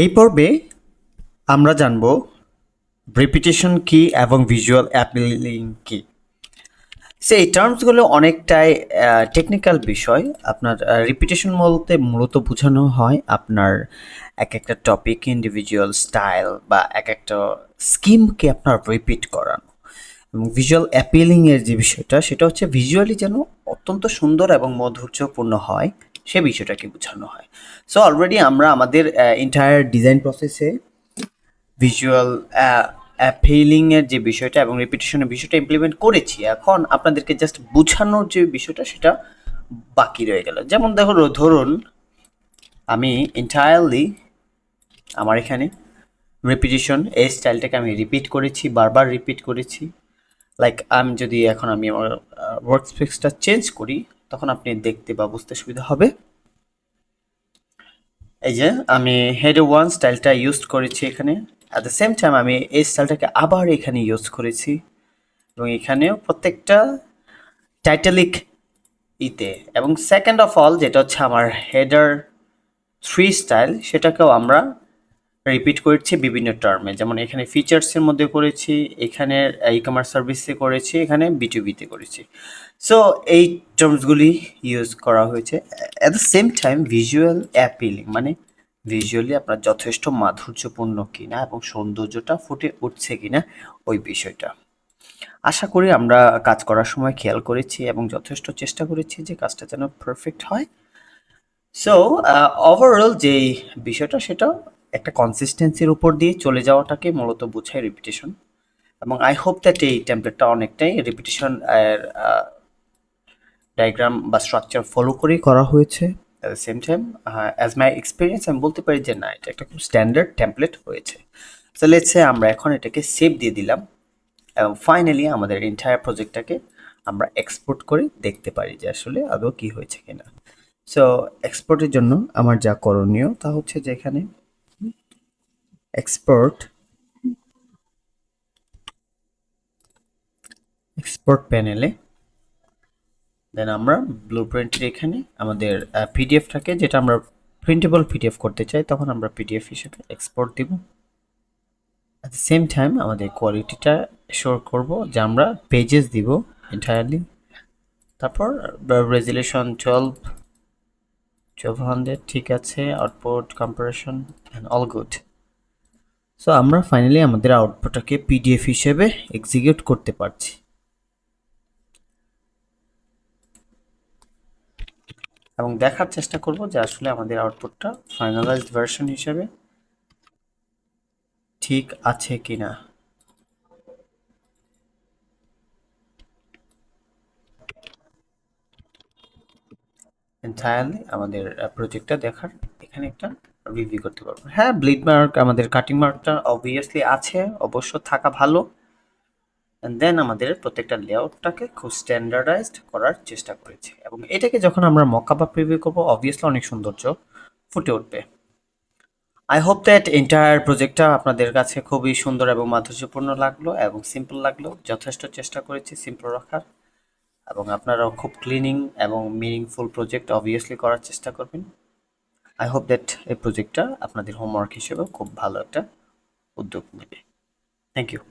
এই পর্বে আমরা জানব রিপিটেশন কি এবং ভিজুয়াল অ্যাপিলিং কি। এই টার্মসগুলো অনেকটাই টেকনিক্যাল বিষয়। আপনার রিপিটেশন বলতে মূলত বোঝানো হয় আপনার এক একটা টপিক, ইন্ডিভিজুয়াল স্টাইল বা এক একটা স্কিমকে আপনার রিপিট করানো। এবং ভিজুয়াল অ্যাপিলিং এর যে বিষয়টা, সেটা হচ্ছে ভিজুয়ালি যেন অত্যন্ত সুন্দর এবং মধুর্যপূর্ণ হয়, সে বিষয়টাকে বোঝানো হয়। সো অলরেডি আমরা আমাদের এন্টায়ার ডিজাইন প্রসেসে ভিজুয়াল অ্যাপিলিং এর যে বিষয়টা এবং রিপিটেশনের বিষয়টা ইমপ্লিমেন্ট করেছি। এখন আপনাদেরকে জাস্ট বোঝানোর যে বিষয়টা, সেটা বাকি রয়ে গেল। যেমন দেখো, ধরুন আমি এন্টায়ারলি আমার এখানে রিপিটেশন এই স্টাইলটাকে আমি রিপিট করেছি, বারবার রিপিট করেছি। লাইক আমি যদি এখন আমার ওয়ার্ক স্পেসটা চেঞ্জ করি, তখন আপনি দেখতে বা বুঝতে সুবিধা হবে। এই যে আমি হেডে ওয়ান স্টাইলটা ইউজ করেছি এখানে, অ্যাট দ্য সেম টাইম আমি এই স্টাইলটাকে আবার এখানে ইউজ করেছি, এবং এখানেও প্রত্যেকটা টাইটালিক ইতে। এবং সেকেন্ড অফ অল, যেটা হচ্ছে আমার হেডার থ্রি স্টাইল, সেটাকেও আমরা রিপিট করেছি বিভিন্ন টার্মে। যেমন এখানে ফিচার্সের মধ্যে করেছি, এখানে ই কমার্স সার্ভিসে করেছি, এখানে বিটুবিতে করেছি। সো এই টার্মসগুলি ইউজ করা হয়েছে। At the same time visual appealing মানে ভিজুয়ালি আপনার যথেষ্ট মাধুর্যপূর্ণ কিনা এবং সৌন্দর্যটা ফুটে উঠছে কিনা, ওই বিষয়টা আশা করি আমরা কাজ করার সময় খেয়াল করেছি এবং যথেষ্ট চেষ্টা করেছি যে কাজটা যেন পারফেক্ট হয়। সো ওভারঅল যেই বিষয়টা, সেটা একটা কনসিস্টেন্সির উপর দিয়ে চলে যাওয়াটাকে মূলত বোঝায় রিপিটেশন। এবং আই হোপ দ্যাট এই টেমপ্লেটটা অনেকটাই রিপিটেশন এর ডায়াগ্রাম বা স্ট্রাকচার ফলো করেই করা হয়েছে। At the same time as my experience আমি বলতে পারি যে না, এটা একটা খুব স্ট্যান্ডার্ড টেমপ্লেট হয়েছে। সো লেটস সে আমরা এখন এটাকে সেভ দিয়ে দিলাম, এবং ফাইনালি আমাদের এন্টায়ার প্রজেক্টটাকে আমরা এক্সপোর্ট করে দেখতে পারি যে আসলে আদৌ কি হয়েছে কিনা। সো এক্সপোর্টের জন্য আমার যা করণীয় তা হচ্ছে যে এখানে এক্সপোর্ট প্যানেলে দেন আমরা ব্লুপ্রিন্টের এখানে আমাদের পিডিএফটাকে, যেটা আমরা প্রিন্টেবল পিডিএফ করতে চাই, তখন আমরা পিডিএফ হিসেবে এক্সপোর্ট দিব। অ্যাট দ্য সেম টাইম আমাদের কোয়ালিটিটা শোর করব যে আমরা পেজেস দিব এন্টায়ারলি। তারপর রেজুলেশন 1200 ঠিক আছে, output compression and all good. So আমরা ফাইনালি আমাদের আউটপুটটাকে পিডিএফ হিসেবে এক্সিকিউট করতে পারছি। এবং দেখার চেষ্টা করব যে আসলে আমাদের আউটপুটটা ফাইনালাইজড ভার্সন হিসেবে ঠিক আছে কিনা। এন্টায়ারলি আমাদের প্রজেক্টটা দেখার এখানে একটা রিভিউ করতে পারবো। হ্যাঁ, ব্লিড মার্ক, আমাদের কাটিং মার্কটা অবভিয়াসলি আছে, অবশ্য থাকা ভালো। দেন আমাদের প্রত্যেকটা লেআউটটাকে খুব স্ট্যান্ডার্ডাইজড করার চেষ্টা করেছি, এবং এটাকে যখন আমরা মক আপ প্রিভিউ করবো, অবভিয়াসলি অনেক সৌন্দর্য ফুটে উঠবে। আই হোপ দ্যাট এন্টায়ার প্রজেক্টটা আপনাদের কাছে খুবই সুন্দর এবং মাধুর্যপূর্ণ লাগলো এবং সিম্পল লাগলো। যথেষ্ট চেষ্টা করেছি সিম্পল রাখার, এবং আপনারাও খুব ক্লিনিং এবং মিনিংফুল প্রজেক্ট অবভিয়াসলি করার চেষ্টা করবেন। আই হোপ দ্যাট এই প্রজেক্টটা আপনাদের হোমওয়ার্ক হিসেবেও খুব ভালো একটা উদ্যোগ নেবে। Thank you.